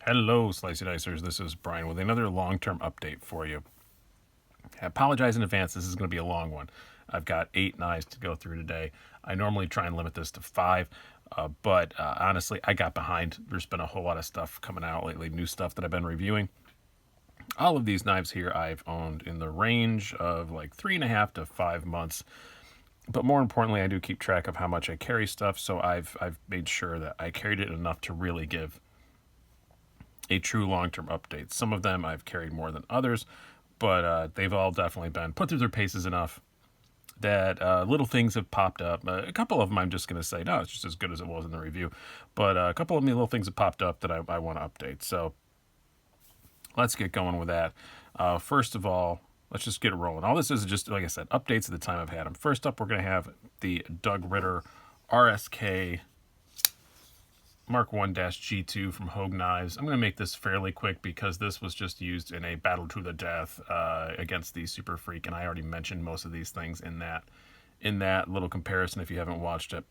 Hello, Slicey Dicers. This is Brian with another long-term update for you. I apologize in advance. This is going to be a long one. I've got 8 knives to go through today. I normally try and limit this to 5, but honestly, I got behind. There's been a whole lot of stuff coming out lately, new stuff that I've been reviewing. All of these knives here I've owned in the range of like 3.5 to 5 months. But more importantly, I do keep track of how much I carry stuff, so I've made sure that I carried it enough to really give a true long-term update. Some of them I've carried more than others, but they've all definitely been put through their paces enough that little things have popped up. A couple of them I'm just going to say, no, it's just as good as it was in the review. But a couple of little things have popped up that I want to update. So let's get going with that. First of all, let's just get it rolling. All this is just, like I said, updates at the time I've had them. First up, we're going to have the Hogue Ritter RSK Mark 1-G2 from Hogue Knives. I'm going to make this fairly quick because this was just used in a battle to the death against the Super Freak, and I already mentioned most of these things in that little comparison if you haven't watched it.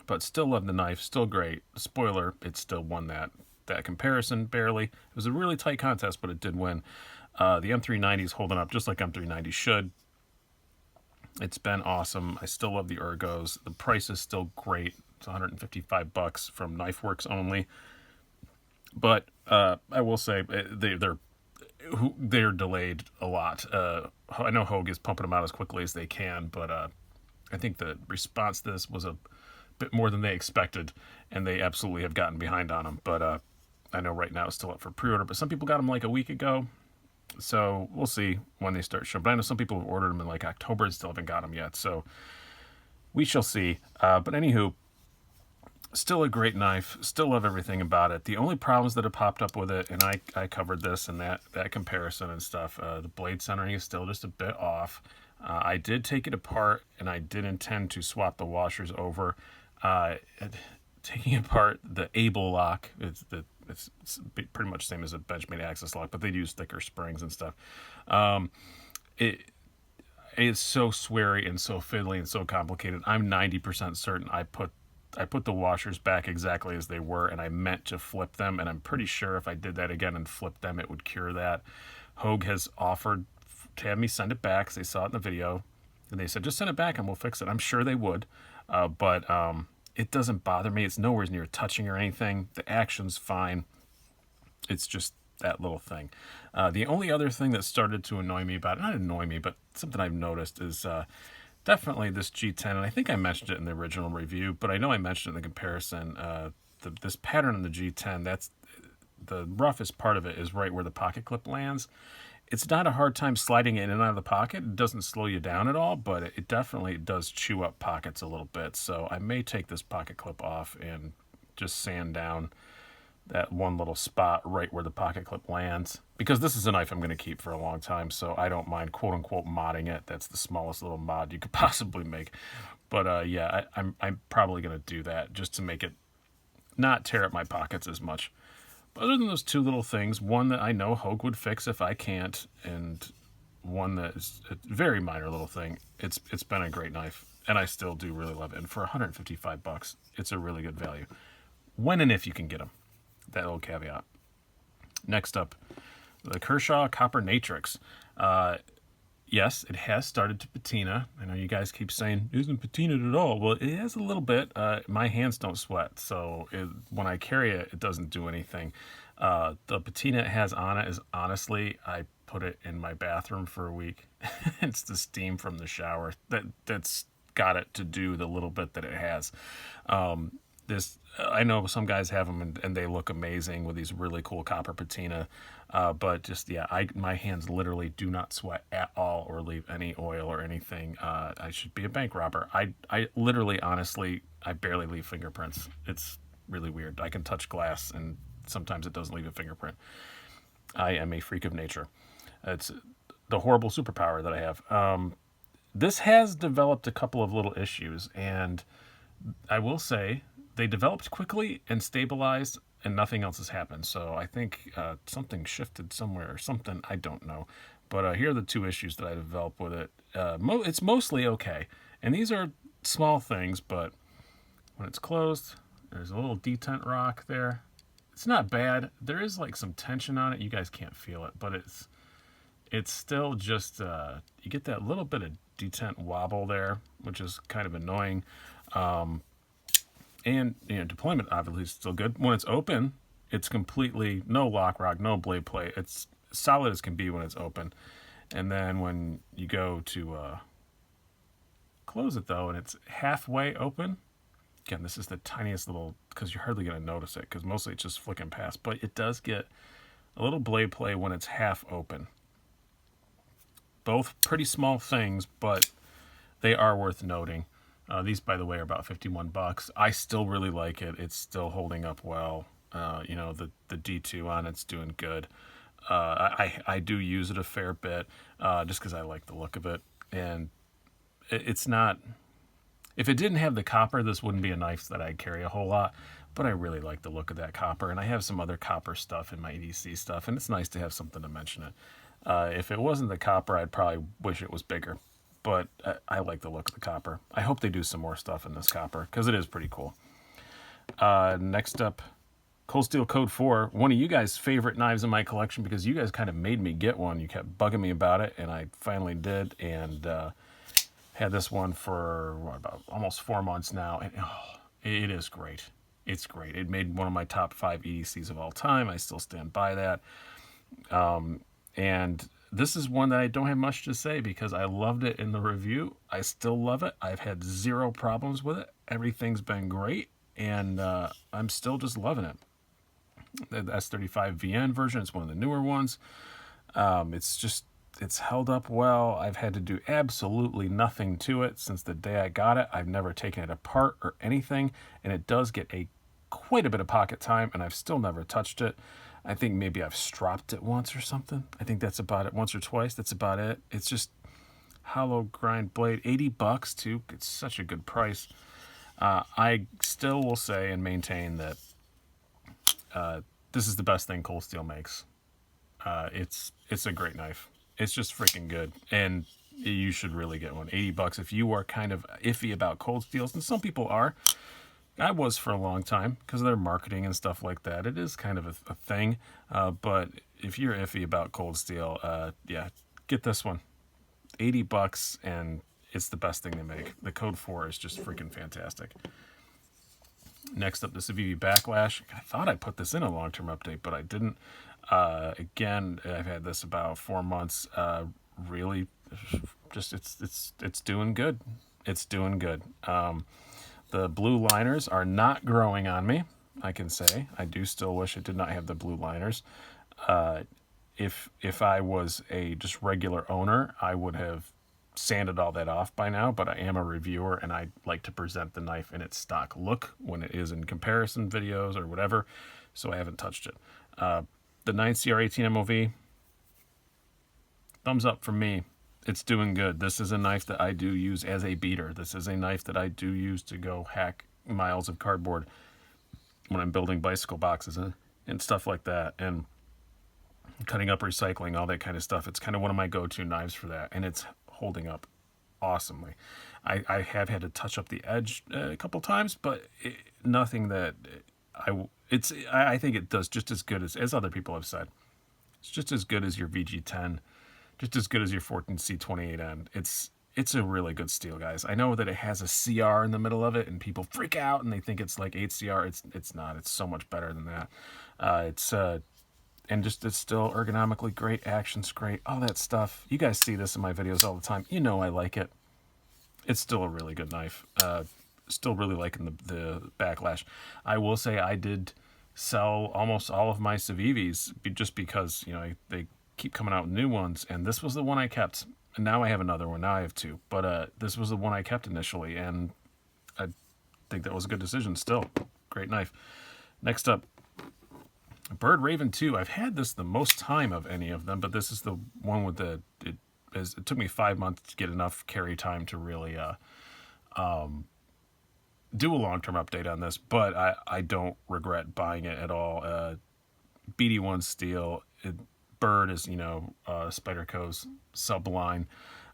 But still love the knife, still great. Spoiler, it still won that comparison barely. It was a really tight contest, but it did win. The M390 is holding up just like M390 should. It's been awesome. I still love the ergos. The price is still great. It's $155 from KnifeWorks only. But I will say they're delayed a lot. I know Hogue is pumping them out as quickly as they can, but I think the response to this was a bit more than they expected, and they absolutely have gotten behind on them. But I know right now it's still up for pre-order, but some people got them like a week ago. So we'll see when they start showing. But I know some people have ordered them in like October and still haven't got them yet. So we shall see. But anywho, still a great knife. Still love everything about it. The only problems that have popped up with it, and I covered this and that comparison and stuff, the blade centering is still just a bit off. I did take it apart, and I did intend to swap the washers over. Taking apart the Able lock, it's pretty much the same as a Benchmade access lock, but they use thicker springs and stuff. It's so sweary and so fiddly and so complicated. I'm 90% certain I put the washers back exactly as they were, and I meant to flip them, and I'm pretty sure if I did that again and flipped them, it would cure that. Hogue has offered to have me send it back, because they saw it in the video, and they said, just send it back and we'll fix it. I'm sure they would, but it doesn't bother me. It's nowhere near touching or anything. The action's fine. It's just that little thing. The only other thing that started to annoy me about it, not annoy me, but something I've noticed is definitely this G10, and I think I mentioned it in the original review, but I know I mentioned it in the comparison. This pattern in the G10, that's the roughest part of it is right where the pocket clip lands. It's not a hard time sliding in and out of the pocket. It doesn't slow you down at all, but it definitely does chew up pockets a little bit. So I may take this pocket clip off and just sand down that one little spot right where the pocket clip lands, because this is a knife I'm going to keep for a long time, so I don't mind quote-unquote modding it. That's the smallest little mod you could possibly make. But yeah, I'm probably going to do that just to make it not tear up my pockets as much. But other than those two little things, one that I know Hogue would fix if I can't, and one that is a very minor little thing, it's been a great knife, and I still do really love it. And for $155, it's a really good value. When and if you can get them. That little caveat. Next up, the Kershaw Copper Natrix. Yes, it has started to patina. I know you guys keep saying, it isn't patinaed at all. Well, it has a little bit. My hands don't sweat, so when I carry it, it doesn't do anything. The patina it has on it is, honestly, I put it in my bathroom for a week. It's the steam from the shower that's got it to do the little bit that it has. I know some guys have them and they look amazing with these really cool copper patina, but just, yeah, my hands literally do not sweat at all or leave any oil or anything. I should be a bank robber. I literally, honestly, I barely leave fingerprints. It's really weird. I can touch glass and sometimes it doesn't leave a fingerprint. I am a freak of nature. It's the horrible superpower that I have. This has developed a couple of little issues, and I will say, they developed quickly and stabilized, and nothing else has happened. So I think something shifted somewhere or something. I don't know. But here are the two issues that I developed with it. It's mostly okay. And these are small things, but when it's closed, there's a little detent rock there. it's not bad. There is like some tension on it. You guys can't feel it, but it's still just you get that little bit of detent wobble there, which is kind of annoying. And deployment obviously is still good. When it's open, it's completely no lock rock, no blade play. It's solid as can be when it's open. And then when you go to close it though, and it's halfway open, again, this is the tiniest little, because you're hardly going to notice it, because mostly it's just flicking past, but it does get a little blade play when it's half open. Both pretty small things, but they are worth noting. These, by the way, are about $51. I still really like it. It's still holding up well. The D2 on it's doing good. I do use it a fair bit just because I like the look of it. And it's not... If it didn't have the copper, this wouldn't be a knife that I'd carry a whole lot. But I really like the look of that copper. And I have some other copper stuff in my EDC stuff. And it's nice to have something to mention it. If it wasn't the copper, I'd probably wish it was bigger. But I like the look of the copper. I hope they do some more stuff in this copper, because it is pretty cool. Next up, Cold Steel Code 4. One of you guys' favorite knives in my collection, because you guys kind of made me get one. You kept bugging me about it, and I finally did. And had this one for, about almost 4 months now. And it is great. It's great. It made one of my top 5 EDCs of all time. I still stand by that. And this is one that I don't have much to say because I loved it in the review. I still love it. I've had 0 problems with it. Everything's been great, and I'm still just loving it. The S35 VN version, it's one of the newer ones. It's held up well. I've had to do absolutely nothing to it since the day I got it. I've never taken it apart or anything, and it does get quite a bit of pocket time, and I've still never touched it. I think maybe I've stropped it once or something. I think that's about it. Once or twice, that's about it. It's just hollow grind blade, $80 too. It's such a good price. I still will say and maintain that this is the best thing Cold Steel makes. It's a great knife. It's just freaking good, and you should really get one. $80 if you are kind of iffy about Cold Steels, and some people are. I was for a long time because of their marketing and stuff like that. It is kind of a thing. But if you're iffy about Cold Steel, yeah, get this one. $80, and it's the best thing they make. The Code 4 is just freaking fantastic. Next up, the Civivi Backlash. I thought I put this in a long-term update, but I didn't. Again, I've had this about 4 months. Really, just it's doing good. It's doing good. The blue liners are not growing on me, I can say. I do still wish it did not have the blue liners. If I was a just regular owner, I would have sanded all that off by now, but I am a reviewer, and I like to present the knife in its stock look when it is in comparison videos or whatever, so I haven't touched it. The 9CR18 MOV, thumbs up for me. It's doing good. This is a knife that I do use as a beater. This is a knife that I do use to go hack miles of cardboard when I'm building bicycle boxes and stuff like that, and cutting up recycling, all that kind of stuff. It's kind of one of my go-to knives for that, and it's holding up awesomely. I have had to touch up the edge a couple times, but nothing that I think it does just as good as other people have said. It's just as good as your VG10. Just as good as your 14C28N. It's a really good steel, guys. I know that it has a CR in the middle of it, and people freak out and they think it's like 8CR. It's not. It's so much better than that. It's still ergonomically great. Action's great. All that stuff. You guys see this in my videos all the time. You know I like it. It's still a really good knife. Still really liking the Backlash. I will say I did sell almost all of my Civivis just because they keep coming out with new ones, and this was the one I kept, and now I have another one. Now I have 2, but this was the one I kept initially, and I think that was a good decision. Still great knife. Next up, Bird Raven 2. I've had this the most time of any of them, but this is the one with it took me 5 months to get enough carry time to really do a long-term update on this, but I don't regret buying it at all. BD1 steel. Bird is, Spyderco's subline.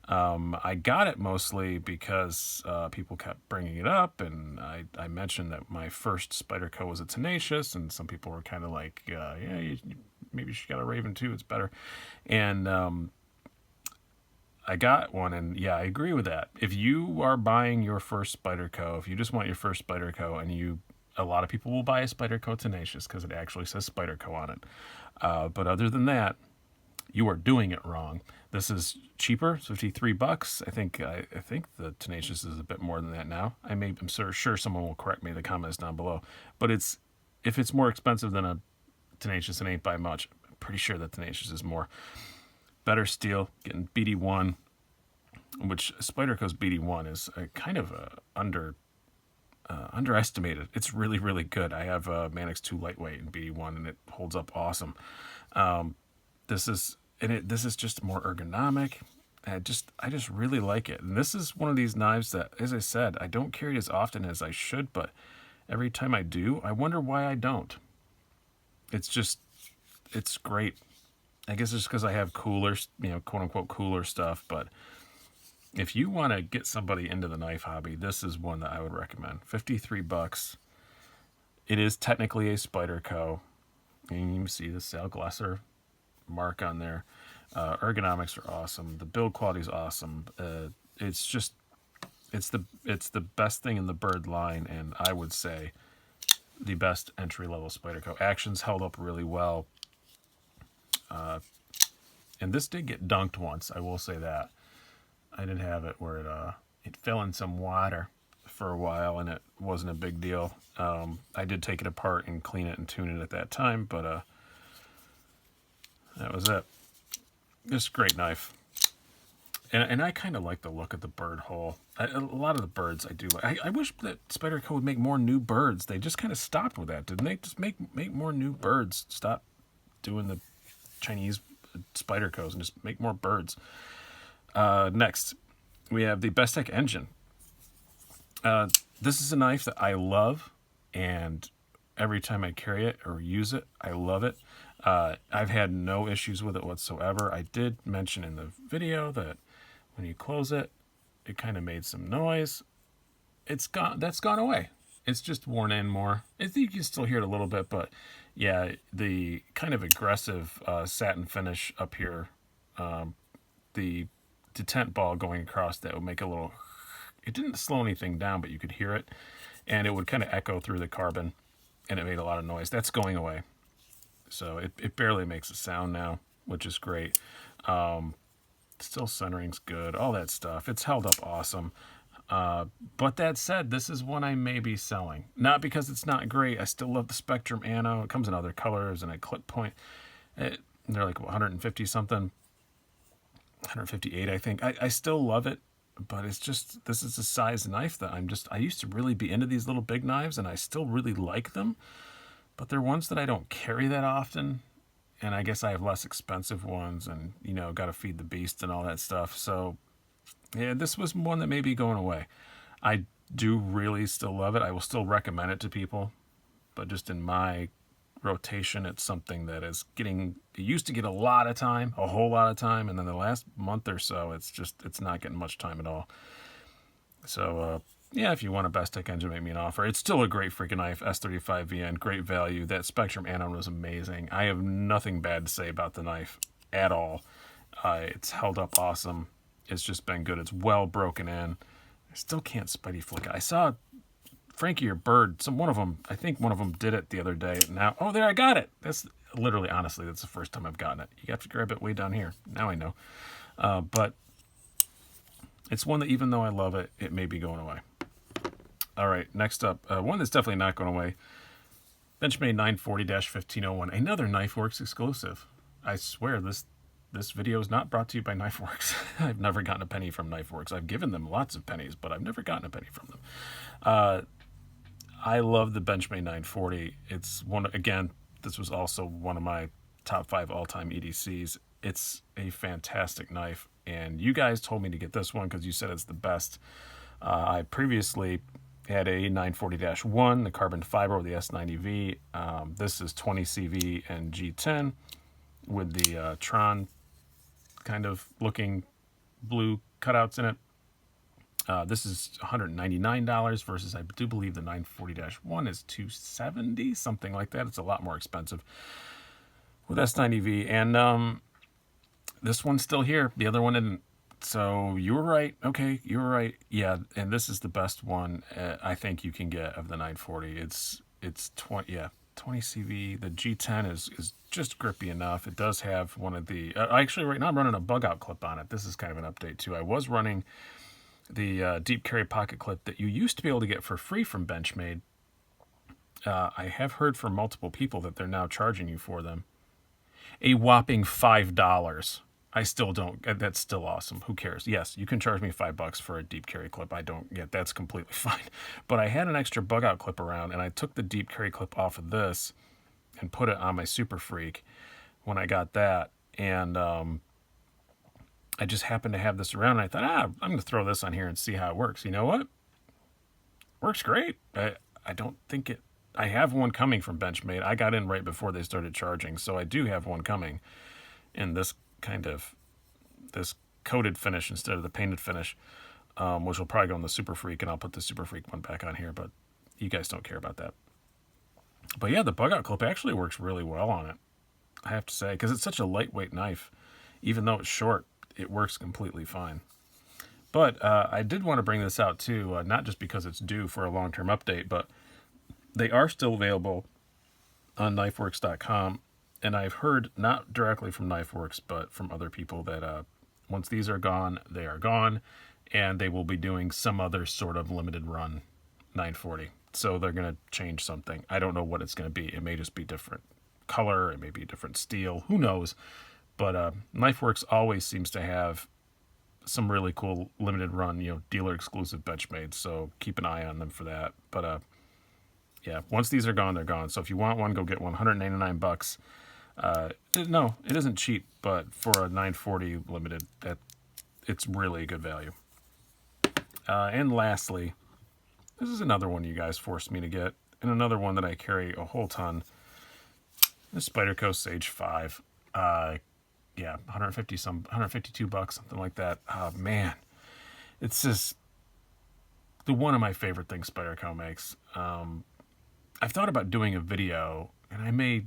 I got it mostly because people kept bringing it up, and I mentioned that my first Spyderco was a Tenacious, and some people were kind of like, yeah, maybe you should get a Raven too, it's better. And I got one, and yeah, I agree with that. If you are buying your first Spyderco, if you just want your first Spyderco, and a lot of people will buy a Spyderco Tenacious because it actually says Spyderco on it. But other than that, you are doing it wrong. This is cheaper, $53. I think the Tenacious is a bit more than that now. I'm sure someone will correct me in the comments down below. But if it's more expensive than a Tenacious, it ain't by much. I'm pretty sure that Tenacious is more. Better steel, getting BD1, which Spyderco's BD1 is kind of underestimated. It's really, really good. I have Manix 2 Lightweight and BD1, and it holds up awesome. This is just more ergonomic. I just really like it. And this is one of these knives that, as I said, I don't carry it as often as I should, but every time I do, I wonder why I don't. It's great. I guess it's because I have cooler, quote unquote cooler stuff, but if you want to get somebody into the knife hobby, this is one that I would recommend. $53. It is technically a Spyderco, and you can see the Sal Glesser mark on there. Ergonomics are awesome. The build quality is awesome. It's the best thing in the Bird line, and I would say the best entry level Spyderco. Action's held up really well. And this did get dunked once, I will say that. I did have it where it fell in some water for a while, and it wasn't a big deal. I did take it apart and clean it and tune it at that time, but that was it. Just a great knife. And I kind of like the look of the bird hole. A lot of the birds I do like. I wish that Spyderco would make more new birds. They just kind of stopped with that, didn't they? Just make more new birds. Stop doing the Chinese Spydercos and just make more birds. Next, we have the Bestech Engine. This is a knife that I love, and every time I carry it or use it, I love it. I've had no issues with it whatsoever. I did mention in the video that when you close it, it kind of made some noise. That's gone away. It's just worn in more. I think you can still hear it a little bit, but yeah, the kind of aggressive satin finish up here, the detent ball going across that would make a little, it didn't slow anything down, but you could hear it, and it would kind of echo through the carbon, and it made a lot of noise. That's going away. So it barely makes a sound now, which is great. Still centering's good, all that stuff. It's held up awesome. But that said, this is one I may be selling. Not because it's not great. I still love the Spectrum Anno. It comes in other colors and a clip point. They're like 150 something, 158 I think. I still love it, but it's just, this is a size knife that I used to really be into these little big knives, and I still really like them, but they're ones that I don't carry that often, and I guess I have less expensive ones, and got to feed the beast and all that stuff. So yeah, this was one that may be going away. I do really still love it. I will still recommend it to people, but just in my rotation, it's something that is it used to get a lot of time, a whole lot of time, and then the last month or so, it's not getting much time at all. So yeah, if you want a Bestech Engine, make me an offer. It's still a great freaking knife, S35VN, great value. That Spectrum Anon was amazing. I have nothing bad to say about the knife at all. It's held up awesome. It's just been good. It's well broken in. I still can't Spidey flick it. I saw Frankie or Bird, I think one of them did it the other day. Now, oh, there, I got it. That's literally, honestly, that's the first time I've gotten it. You have to grab it way down here. Now I know. But it's one that, even though I love it, it may be going away. All right, next up, one that's definitely not going away. Benchmade 940-1501, another KnifeWorks exclusive. I swear this video is not brought to you by KnifeWorks. I've never gotten a penny from KnifeWorks. I've given them lots of pennies, but I've never gotten a penny from them. I love the Benchmade 940. It's again, this was also one of my top 5 all-time EDCs. It's a fantastic knife, and you guys told me to get this one because you said it's the best. I previously had a 940-1, the carbon fiber with the S90V. This is 20 CV and G10 with the Tron kind of looking blue cutouts in it. This is $199 versus I do believe the 940-1 is $270, something like that. It's a lot more expensive with S90V, and this one's still here. The other one didn't. So you were right. Okay, you were right. Yeah, and this is the best one I think you can get of the 940. It's 20 CV. The G10 is just grippy enough. It does have one of the actually right now I'm running a bug out clip on it. This is kind of an update too. I was running the deep carry pocket clip that you used to be able to get for free from Benchmade. I have heard from multiple people that they're now charging you for them a whopping $5. I still don't. That's still awesome. Who cares? Yes, you can charge me $5 for a deep carry clip. I don't get that's completely fine. But I had an extra bug out clip around, and I took the deep carry clip off of this and put it on my Super Freak when I got that, and I just happened to have this around, and I thought, I'm going to throw this on here and see how it works. You know what? Works great. I don't think it... I have one coming from Benchmade. I got in right before they started charging, so I do have one coming in this this coated finish instead of the painted finish, which will probably go on the Super Freak, and I'll put the Super Freak one back on here, but you guys don't care about that. But yeah, the bug out clip actually works really well on it, I have to say, because it's such a lightweight knife. Even though it's short, it works completely fine. But I did want to bring this out too, not just because it's due for a long-term update, but they are still available on knifeworks.com. And I've heard, not directly from KnifeWorks, but from other people that once these are gone, they are gone, and they will be doing some other sort of limited run 940. So they're going to change something. I don't know what it's going to be. It may just be different color. It may be different steel. Who knows? But KnifeWorks always seems to have some really cool limited run, dealer exclusive Benchmade. So keep an eye on them for that. But yeah, once these are gone, they're gone. So if you want one, go get one. $199. No, it isn't cheap, but for a 940 limited, it's really good value. And lastly, this is another one you guys forced me to get, and another one that I carry a whole ton. This Spyderco Sage 5. Yeah, 152 bucks, something like that. Oh man, it's just one of my favorite things Spyderco makes. I've thought about doing a video, and I may.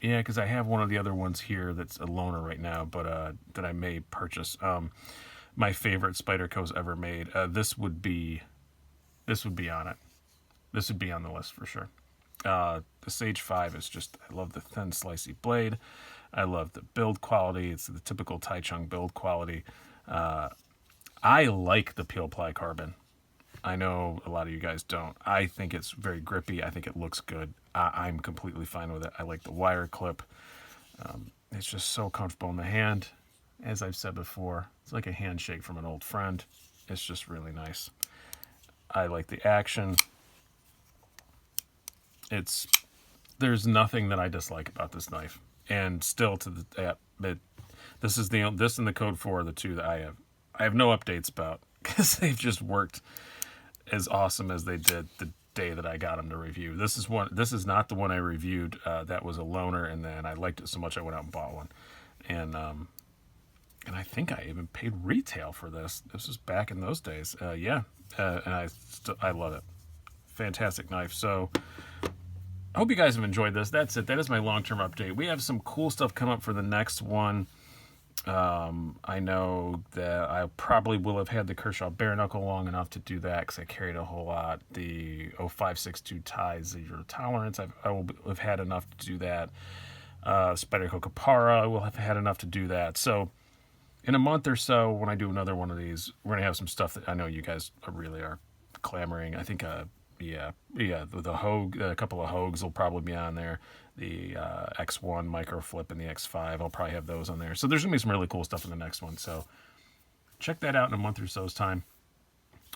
Yeah, because I have one of the other ones here that's a loaner right now, but that I may purchase. My favorite Spyderco's ever made. This would be on it. This would be on the list for sure. The Sage 5 is just, I love the thin slicey blade. I love the build quality. It's the typical Taichung build quality. I like the peel ply carbon. I know a lot of you guys don't. I think it's very grippy. I think it looks good. I'm completely fine with it. I like the wire clip. It's just so comfortable in the hand. As I've said before, it's like a handshake from an old friend. It's just really nice. I like the action. There's nothing that I dislike about this knife. And still this and the Code 4 are the two that I have no updates about, because they've just worked as awesome as they did the day that I got them to review. This is not the one I reviewed. That was a loaner, and then I liked it so much I went out and bought one. And I think I even paid retail for this. This was back in those days. And I love it. Fantastic knife. So I hope you guys have enjoyed this. That's it. That is my long-term update. We have some cool stuff come up for the next one. I know that I probably will have had the Kershaw bare knuckle long enough to do that, because I carried a whole lot. The 0562 Tie 0 tolerance, I will have had enough to do that. Spyderco Capara, I will have had enough to do that. So in a month or so, when I do another one of these, we're gonna have some stuff that I know you guys really are clamoring. I think the Hogue, a couple of Hogues will probably be on there. The X1 micro flip and the X5, I'll probably have those on there. So there's gonna be some really cool stuff in the next one. So check that out in a month or so's time.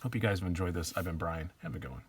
Hope you guys have enjoyed this. I've been Brian. Have a good one.